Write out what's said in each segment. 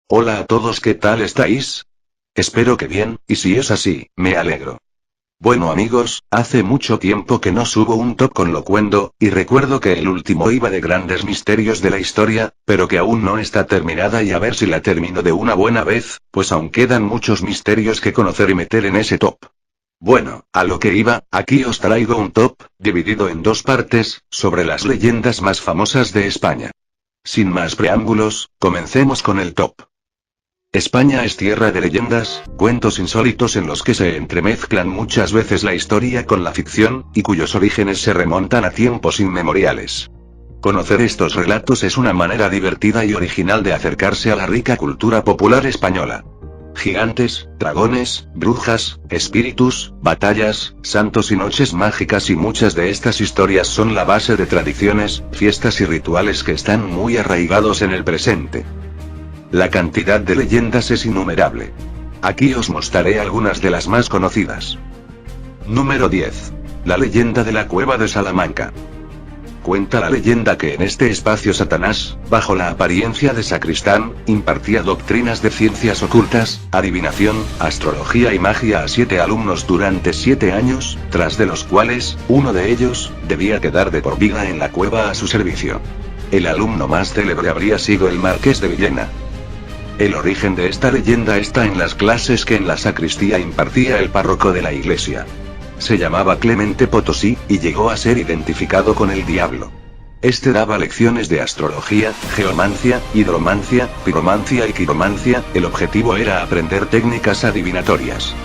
Hola a todos, ¿qué tal estáis? Espero que bien, y si es así, me alegro. Bueno amigos, hace mucho tiempo que no subo un top con Locuendo, y recuerdo que el último iba de grandes misterios de la historia, pero que aún no está terminada y a ver si la termino de una buena vez, pues aún quedan muchos misterios que conocer y meter en ese top. Bueno, a lo que iba, aquí os traigo un top, dividido en dos partes, sobre las leyendas más famosas de España. Sin más preámbulos, comencemos con el top. España es tierra de leyendas, cuentos insólitos en los que se entremezclan muchas veces la historia con la ficción, y cuyos orígenes se remontan a tiempos inmemoriales. Conocer estos relatos es una manera divertida y original de acercarse a la rica cultura popular española. Gigantes, dragones, brujas, espíritus, batallas, santos y noches mágicas, y muchas de estas historias son la base de tradiciones, fiestas y rituales que están muy arraigados en el presente. La cantidad de leyendas es innumerable. Aquí os mostraré algunas de las más conocidas. Número 10. La leyenda de la cueva de Salamanca. Cuenta la leyenda que en este espacio Satanás, bajo la apariencia de sacristán, impartía doctrinas de ciencias ocultas, adivinación, astrología y magia a 7 alumnos durante 7 años, tras de los cuales, uno de ellos, debía quedar de por vida en la cueva a su servicio. El alumno más célebre habría sido el Marqués de Villena. El origen de esta leyenda está en las clases que en la sacristía impartía el párroco de la iglesia. Se llamaba Clemente Potosí, y llegó a ser identificado con el diablo. Este daba lecciones de astrología, geomancia, hidromancia, piromancia y quiromancia. El objetivo era aprender técnicas adivinatorias.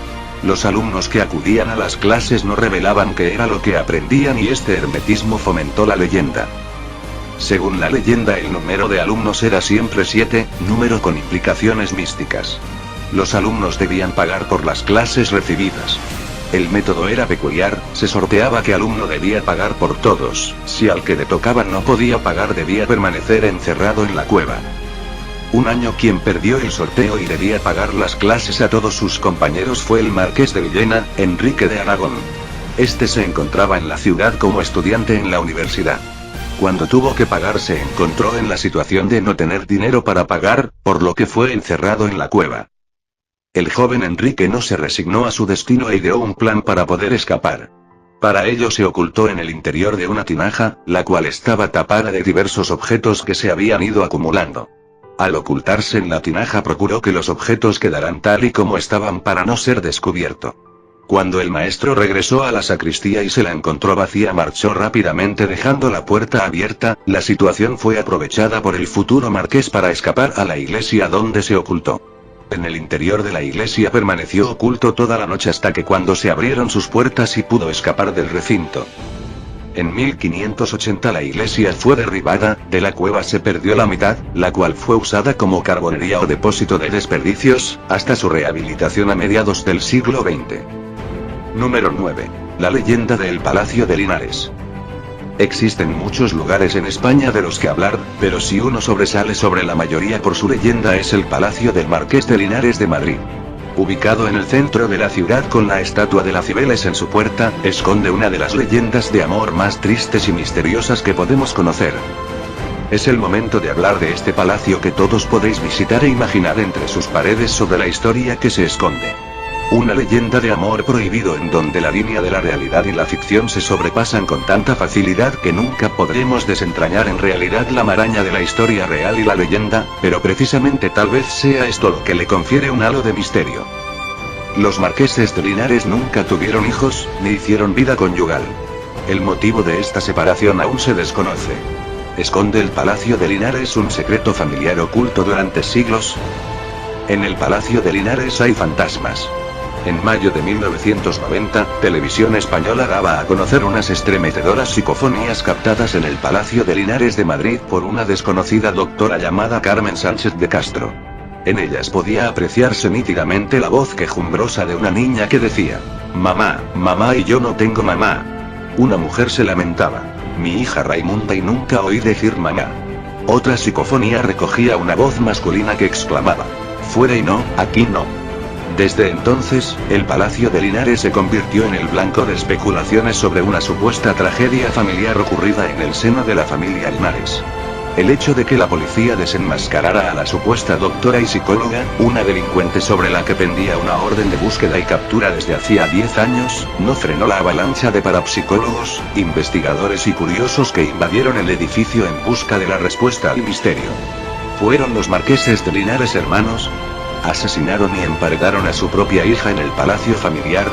Los alumnos que acudían a las clases no revelaban qué era lo que aprendían, y este hermetismo fomentó la leyenda. Según la leyenda, el número de alumnos era siempre 7, número con implicaciones místicas. Los alumnos debían pagar por las clases recibidas. El método era peculiar, se sorteaba qué alumno debía pagar por todos. Si al que le tocaba no podía pagar, debía permanecer encerrado en la cueva. Un año quien perdió el sorteo y debía pagar las clases a todos sus compañeros fue el Marqués de Villena, Enrique de Aragón. Este se encontraba en la ciudad como estudiante en la universidad. Cuando tuvo que pagar, se encontró en la situación de no tener dinero para pagar, por lo que fue encerrado en la cueva. El joven Enrique no se resignó a su destino e ideó un plan para poder escapar. Para ello se ocultó en el interior de una tinaja, la cual estaba tapada de diversos objetos que se habían ido acumulando. Al ocultarse en la tinaja, procuró que los objetos quedaran tal y como estaban para no ser descubierto. Cuando el maestro regresó a la sacristía y se la encontró vacía, marchó rápidamente dejando la puerta abierta. La situación fue aprovechada por el futuro marqués para escapar a la iglesia, donde se ocultó. En el interior de la iglesia permaneció oculto toda la noche hasta que cuando se abrieron sus puertas y pudo escapar del recinto. En 1580 la iglesia fue derribada, de la cueva se perdió la mitad, la cual fue usada como carbonería o depósito de desperdicios, hasta su rehabilitación a mediados del siglo XX. Número 9. La leyenda del Palacio de Linares. Existen muchos lugares en España de los que hablar, pero si uno sobresale sobre la mayoría por su leyenda es el Palacio del Marqués de Linares de Madrid. Ubicado en el centro de la ciudad con la estatua de la Cibeles en su puerta, esconde una de las leyendas de amor más tristes y misteriosas que podemos conocer. Es el momento de hablar de este palacio que todos podéis visitar e imaginar entre sus paredes sobre la historia que se esconde. Una leyenda de amor prohibido en donde la línea de la realidad y la ficción se sobrepasan con tanta facilidad que nunca podremos desentrañar en realidad la maraña de la historia real y la leyenda, pero precisamente tal vez sea esto lo que le confiere un halo de misterio. Los marqueses de Linares nunca tuvieron hijos, ni hicieron vida conyugal. El motivo de esta separación aún se desconoce. ¿Esconde el Palacio de Linares un secreto familiar oculto durante siglos? En el Palacio de Linares hay fantasmas. En mayo de 1990, Televisión Española daba a conocer unas estremecedoras psicofonías captadas en el Palacio de Linares de Madrid por una desconocida doctora llamada Carmen Sánchez de Castro. En ellas podía apreciarse nítidamente la voz quejumbrosa de una niña que decía: "Mamá, mamá y yo no tengo mamá". Una mujer se lamentaba: "Mi hija Raimunda y nunca oí decir mamá". Otra psicofonía recogía una voz masculina que exclamaba: "Fuera y no, aquí no". Desde entonces, el Palacio de Linares se convirtió en el blanco de especulaciones sobre una supuesta tragedia familiar ocurrida en el seno de la familia Linares. El hecho de que la policía desenmascarara a la supuesta doctora y psicóloga, una delincuente sobre la que pendía una orden de búsqueda y captura desde hacía 10 años, no frenó la avalancha de parapsicólogos, investigadores y curiosos que invadieron el edificio en busca de la respuesta al misterio. ¿Fueron los marqueses de Linares hermanos? ¿Asesinaron y emparedaron a su propia hija en el palacio familiar?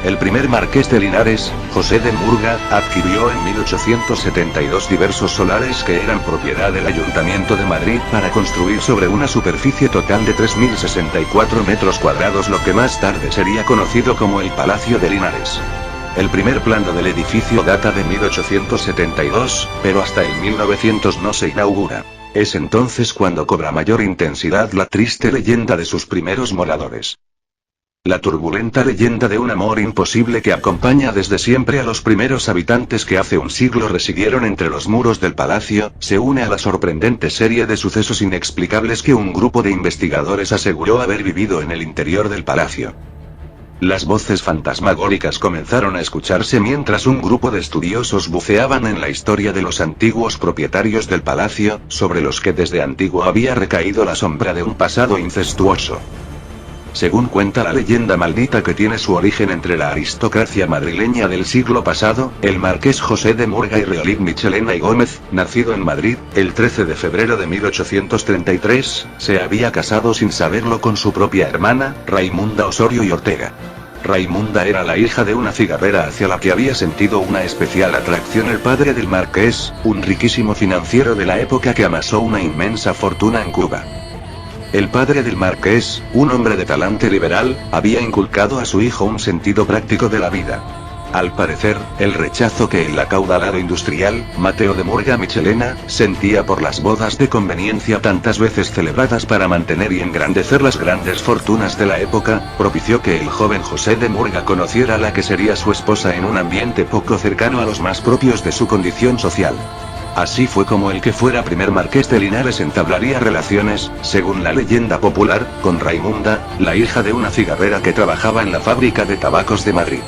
El primer marqués de Linares, José de Murga, adquirió en 1872 diversos solares que eran propiedad del Ayuntamiento de Madrid para construir sobre una superficie total de 3.064 metros cuadrados lo que más tarde sería conocido como el Palacio de Linares. El primer plano del edificio data de 1872, pero hasta el 1900 no se inaugura. Es entonces cuando cobra mayor intensidad la triste leyenda de sus primeros moradores. La turbulenta leyenda de un amor imposible que acompaña desde siempre a los primeros habitantes que hace un siglo residieron entre los muros del palacio, se une a la sorprendente serie de sucesos inexplicables que un grupo de investigadores aseguró haber vivido en el interior del palacio. Las voces fantasmagóricas comenzaron a escucharse mientras un grupo de estudiosos buceaban en la historia de los antiguos propietarios del palacio, sobre los que desde antiguo había recaído la sombra de un pasado incestuoso. Según cuenta la leyenda maldita que tiene su origen entre la aristocracia madrileña del siglo pasado, el marqués José de Murga y Reolid Michelena y Gómez, nacido en Madrid, el 13 de febrero de 1833, se había casado sin saberlo con su propia hermana, Raimunda Osorio y Ortega. Raimunda era la hija de una cigarrera hacia la que había sentido una especial atracción el padre del marqués, un riquísimo financiero de la época que amasó una inmensa fortuna en Cuba. El padre del marqués, un hombre de talante liberal, había inculcado a su hijo un sentido práctico de la vida. Al parecer, el rechazo que el acaudalado industrial, Mateo de Murga Michelena, sentía por las bodas de conveniencia tantas veces celebradas para mantener y engrandecer las grandes fortunas de la época, propició que el joven José de Murga conociera a la que sería su esposa en un ambiente poco cercano a los más propios de su condición social. Así fue como el que fuera primer marqués de Linares entablaría relaciones, según la leyenda popular, con Raimunda, la hija de una cigarrera que trabajaba en la fábrica de tabacos de Madrid.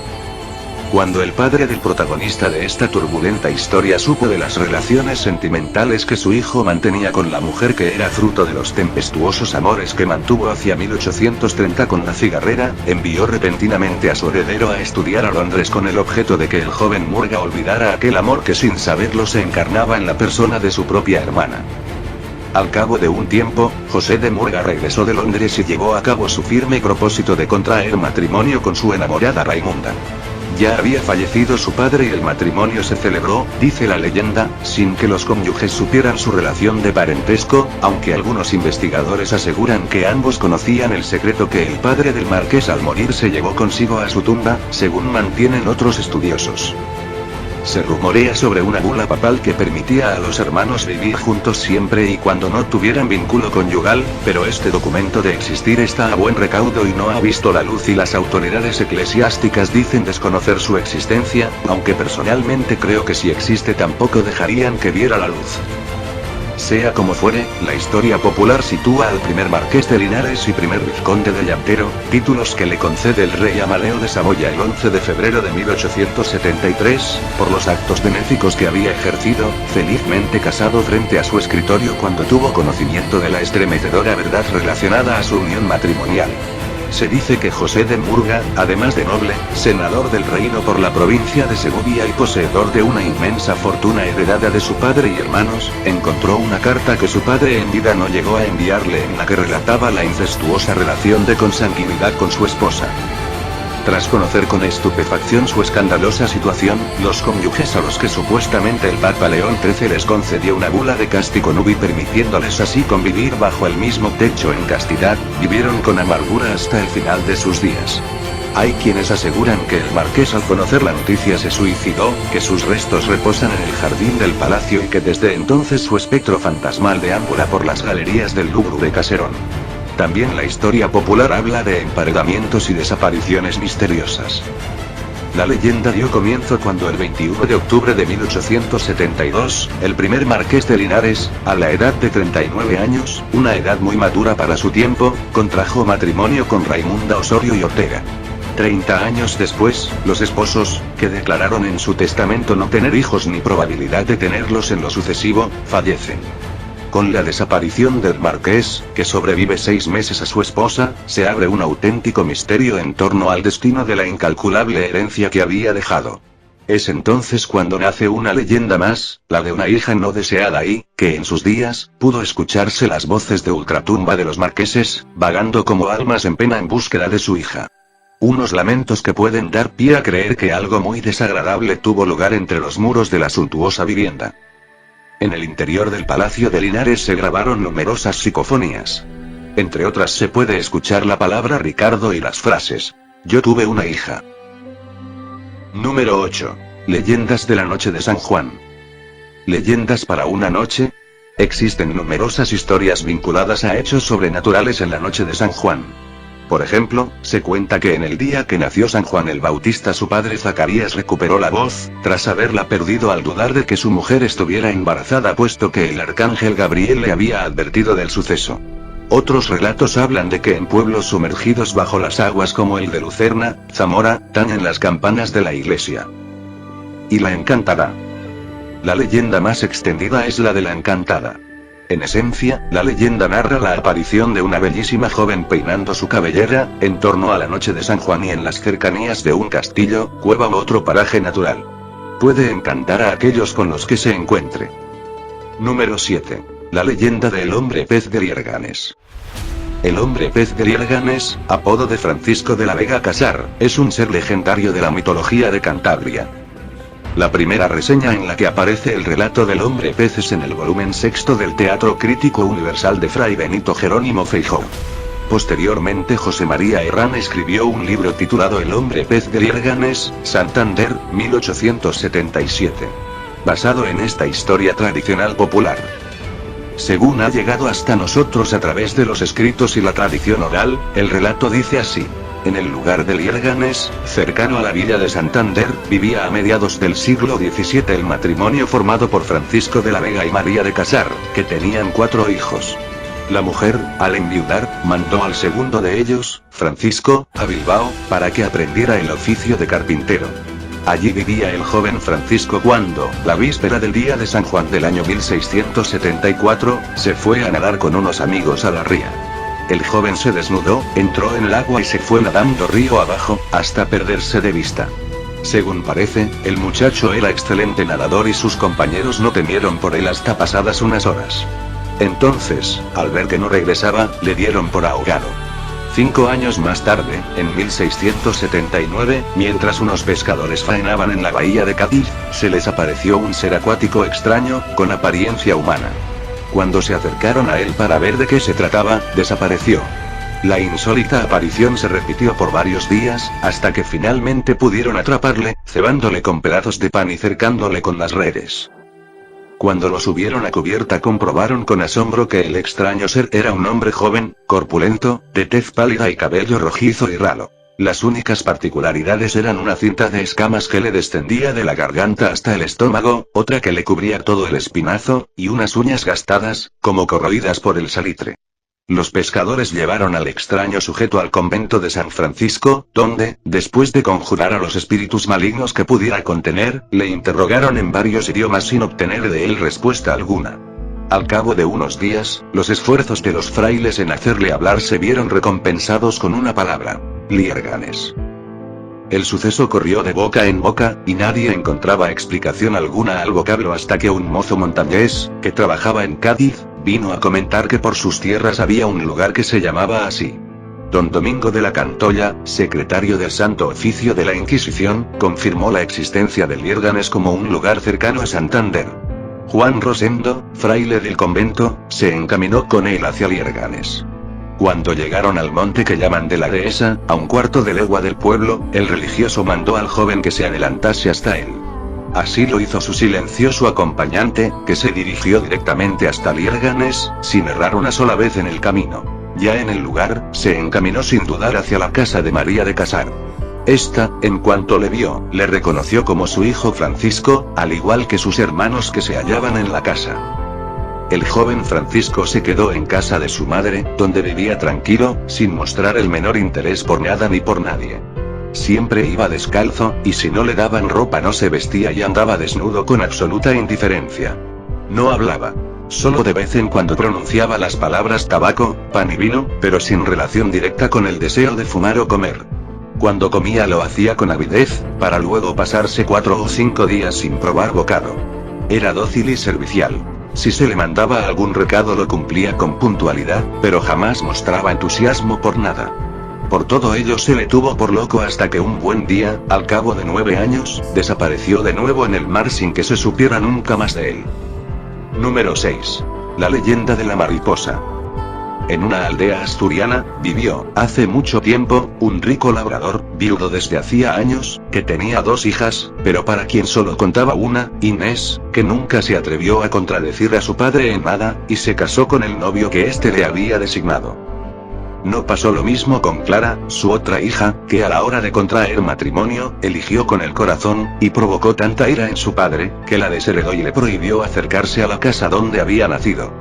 Cuando el padre del protagonista de esta turbulenta historia supo de las relaciones sentimentales que su hijo mantenía con la mujer que era fruto de los tempestuosos amores que mantuvo hacia 1830 con la cigarrera, envió repentinamente a su heredero a estudiar a Londres con el objeto de que el joven Murga olvidara aquel amor que sin saberlo se encarnaba en la persona de su propia hermana. Al cabo de un tiempo, José de Murga regresó de Londres y llevó a cabo su firme propósito de contraer matrimonio con su enamorada Raimunda. Ya había fallecido su padre y el matrimonio se celebró, dice la leyenda, sin que los cónyuges supieran su relación de parentesco, aunque algunos investigadores aseguran que ambos conocían el secreto que el padre del marqués al morir se llevó consigo a su tumba, según mantienen otros estudiosos. Se rumorea sobre una bula papal que permitía a los hermanos vivir juntos siempre y cuando no tuvieran vínculo conyugal, pero este documento de existir está a buen recaudo y no ha visto la luz y las autoridades eclesiásticas dicen desconocer su existencia, aunque personalmente creo que si existe tampoco dejarían que viera la luz. Sea como fuere, la historia popular sitúa al primer marqués de Linares y primer vizconde de Llantero, títulos que le concede el rey Amadeo de Saboya el 11 de febrero de 1873, por los actos benéficos que había ejercido, felizmente casado frente a su escritorio cuando tuvo conocimiento de la estremecedora verdad relacionada a su unión matrimonial. Se dice que José de Murga, además de noble, senador del reino por la provincia de Segovia y poseedor de una inmensa fortuna heredada de su padre y hermanos, encontró una carta que su padre en vida no llegó a enviarle en la que relataba la incestuosa relación de consanguinidad con su esposa. Tras conocer con estupefacción su escandalosa situación, los cónyuges a los que supuestamente el Papa León XIII les concedió una bula de castigo nubi permitiéndoles así convivir bajo el mismo techo en castidad, vivieron con amargura hasta el final de sus días. Hay quienes aseguran que el marqués al conocer la noticia se suicidó, que sus restos reposan en el jardín del palacio y que desde entonces su espectro fantasmal deambula por las galerías del lúgubre caserón. También la historia popular habla de emparedamientos y desapariciones misteriosas. La leyenda dio comienzo cuando el 21 de octubre de 1872, el primer marqués de Linares, a la edad de 39 años, una edad muy madura para su tiempo, contrajo matrimonio con Raimunda Osorio y Ortega. 30 años después, los esposos, que declararon en su testamento no tener hijos ni probabilidad de tenerlos en lo sucesivo, fallecen. Con la desaparición del marqués, que sobrevive 6 meses a su esposa, se abre un auténtico misterio en torno al destino de la incalculable herencia que había dejado. Es entonces cuando nace una leyenda más, la de una hija no deseada y, que en sus días, pudo escucharse las voces de ultratumba de los marqueses, vagando como almas en pena en búsqueda de su hija. Unos lamentos que pueden dar pie a creer que algo muy desagradable tuvo lugar entre los muros de la suntuosa vivienda. En el interior del Palacio de Linares se grabaron numerosas psicofonías. Entre otras se puede escuchar la palabra Ricardo y las frases: "Yo tuve una hija". Número 8. Leyendas de la noche de San Juan. ¿Leyendas para una noche? Existen numerosas historias vinculadas a hechos sobrenaturales en la noche de San Juan. Por ejemplo, se cuenta que en el día que nació San Juan el Bautista su padre Zacarías recuperó la voz, tras haberla perdido al dudar de que su mujer estuviera embarazada puesto que el arcángel Gabriel le había advertido del suceso. Otros relatos hablan de que en pueblos sumergidos bajo las aguas como el de Lucerna, Zamora, tañen las campanas de la iglesia. Y la encantada. La leyenda más extendida es la de la encantada. En esencia, la leyenda narra la aparición de una bellísima joven peinando su cabellera, en torno a la noche de San Juan y en las cercanías de un castillo, cueva u otro paraje natural. Puede encantar a aquellos con los que se encuentre. Número 7. La leyenda del hombre pez de Liérganes. El hombre pez de Liérganes, apodo de Francisco de la Vega Casar, es un ser legendario de la mitología de Cantabria. La primera reseña en la que aparece el relato del hombre pez es en el volumen 6 del Teatro Crítico Universal de Fray Benito Jerónimo Feijóo. Posteriormente José María Herrán escribió un libro titulado El hombre pez de Liérganes, Santander, 1877. Basado en esta historia tradicional popular. Según ha llegado hasta nosotros a través de los escritos y la tradición oral, el relato dice así. En el lugar de Liérganes, cercano a la villa de Santander, vivía a mediados del siglo XVII el matrimonio formado por Francisco de la Vega y María de Casar, que tenían 4 hijos. La mujer, al enviudar, mandó al segundo de ellos, Francisco, a Bilbao, para que aprendiera el oficio de carpintero. Allí vivía el joven Francisco cuando, la víspera del día de San Juan del año 1674, se fue a nadar con unos amigos a la ría. El joven se desnudó, entró en el agua y se fue nadando río abajo, hasta perderse de vista. Según parece, el muchacho era excelente nadador y sus compañeros no temieron por él hasta pasadas unas horas. Entonces, al ver que no regresaba, le dieron por ahogado. 5 años más tarde, en 1679, mientras unos pescadores faenaban en la bahía de Cádiz, se les apareció un ser acuático extraño, con apariencia humana. Cuando se acercaron a él para ver de qué se trataba, desapareció. La insólita aparición se repitió por varios días, hasta que finalmente pudieron atraparle, cebándole con pedazos de pan y cercándole con las redes. Cuando lo subieron a cubierta comprobaron con asombro que el extraño ser era un hombre joven, corpulento, de tez pálida y cabello rojizo y ralo. Las únicas particularidades eran una cinta de escamas que le descendía de la garganta hasta el estómago, otra que le cubría todo el espinazo, y unas uñas gastadas, como corroídas por el salitre. Los pescadores llevaron al extraño sujeto al convento de San Francisco, donde, después de conjurar a los espíritus malignos que pudiera contener, le interrogaron en varios idiomas sin obtener de él respuesta alguna. Al cabo de unos días, los esfuerzos de los frailes en hacerle hablar se vieron recompensados con una palabra: Liérganes. El suceso corrió de boca en boca, y nadie encontraba explicación alguna al vocablo hasta que un mozo montañés, que trabajaba en Cádiz, vino a comentar que por sus tierras había un lugar que se llamaba así. Don Domingo de la Cantoya, secretario del Santo Oficio de la Inquisición, confirmó la existencia de Liérganes como un lugar cercano a Santander. Juan Rosendo, fraile del convento, se encaminó con él hacia Liérganes. Cuando llegaron al monte que llaman de la Dehesa, a 1/4 de legua del pueblo, el religioso mandó al joven que se adelantase hasta él. Así lo hizo su silencioso acompañante, que se dirigió directamente hasta Liérganes, sin errar una sola vez en el camino. Ya en el lugar, se encaminó sin dudar hacia la casa de María de Casar. Esta, en cuanto le vio, le reconoció como su hijo Francisco, al igual que sus hermanos que se hallaban en la casa. El joven Francisco se quedó en casa de su madre, donde vivía tranquilo, sin mostrar el menor interés por nada ni por nadie. Siempre iba descalzo, y si no le daban ropa no se vestía y andaba desnudo con absoluta indiferencia. No hablaba. Solo de vez en cuando pronunciaba las palabras tabaco, pan y vino, pero sin relación directa con el deseo de fumar o comer. Cuando comía lo hacía con avidez, para luego pasarse 4 o 5 días sin probar bocado. Era dócil y servicial. Si se le mandaba algún recado lo cumplía con puntualidad, pero jamás mostraba entusiasmo por nada. Por todo ello se le tuvo por loco hasta que un buen día, al cabo de 9 años, desapareció de nuevo en el mar sin que se supiera nunca más de él. Número 6. La leyenda de la mariposa. En una aldea asturiana, vivió, hace mucho tiempo, un rico labrador, viudo desde hacía años, que tenía 2 hijas, pero para quien solo contaba una, Inés, que nunca se atrevió a contradecir a su padre en nada, y se casó con el novio que éste le había designado. No pasó lo mismo con Clara, su otra hija, que a la hora de contraer matrimonio, eligió con el corazón, y provocó tanta ira en su padre, que la desheredó y le prohibió acercarse a la casa donde había nacido.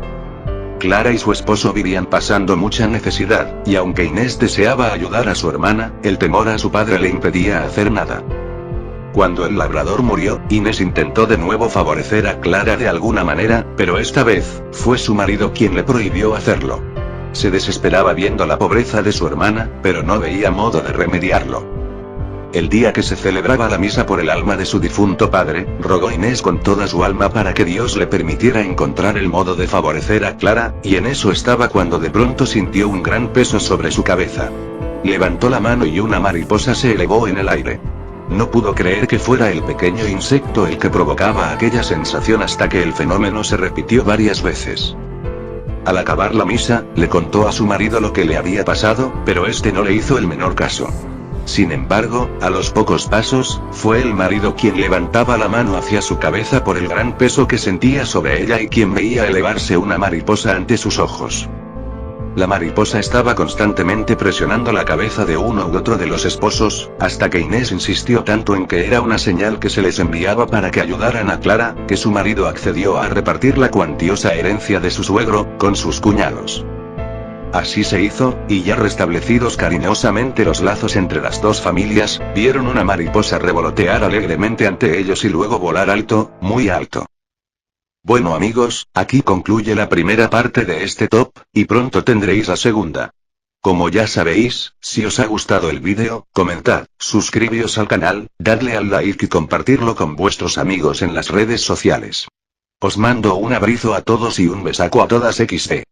Clara y su esposo vivían pasando mucha necesidad, y aunque Inés deseaba ayudar a su hermana, el temor a su padre le impedía hacer nada. Cuando el labrador murió, Inés intentó de nuevo favorecer a Clara de alguna manera, pero esta vez, fue su marido quien le prohibió hacerlo. Se desesperaba viendo la pobreza de su hermana, pero no veía modo de remediarlo. El día que se celebraba la misa por el alma de su difunto padre, rogó Inés con toda su alma para que Dios le permitiera encontrar el modo de favorecer a Clara, y en eso estaba cuando de pronto sintió un gran peso sobre su cabeza. Levantó la mano y una mariposa se elevó en el aire. No pudo creer que fuera el pequeño insecto el que provocaba aquella sensación hasta que el fenómeno se repitió varias veces. Al acabar la misa, le contó a su marido lo que le había pasado, pero este no le hizo el menor caso. Sin embargo, a los pocos pasos, fue el marido quien levantaba la mano hacia su cabeza por el gran peso que sentía sobre ella y quien veía elevarse una mariposa ante sus ojos. La mariposa estaba constantemente presionando la cabeza de uno u otro de los esposos, hasta que Inés insistió tanto en que era una señal que se les enviaba para que ayudaran a Clara, que su marido accedió a repartir la cuantiosa herencia de su suegro, con sus cuñados. Así se hizo, y ya restablecidos cariñosamente los lazos entre las dos familias, vieron una mariposa revolotear alegremente ante ellos y luego volar alto, muy alto. Bueno amigos, aquí concluye la primera parte de este top, y pronto tendréis la segunda. Como ya sabéis, si os ha gustado el vídeo, comentad, suscribíos al canal, dadle al like y compartirlo con vuestros amigos en las redes sociales. Os mando un abrazo a todos y un besaco a todas XD.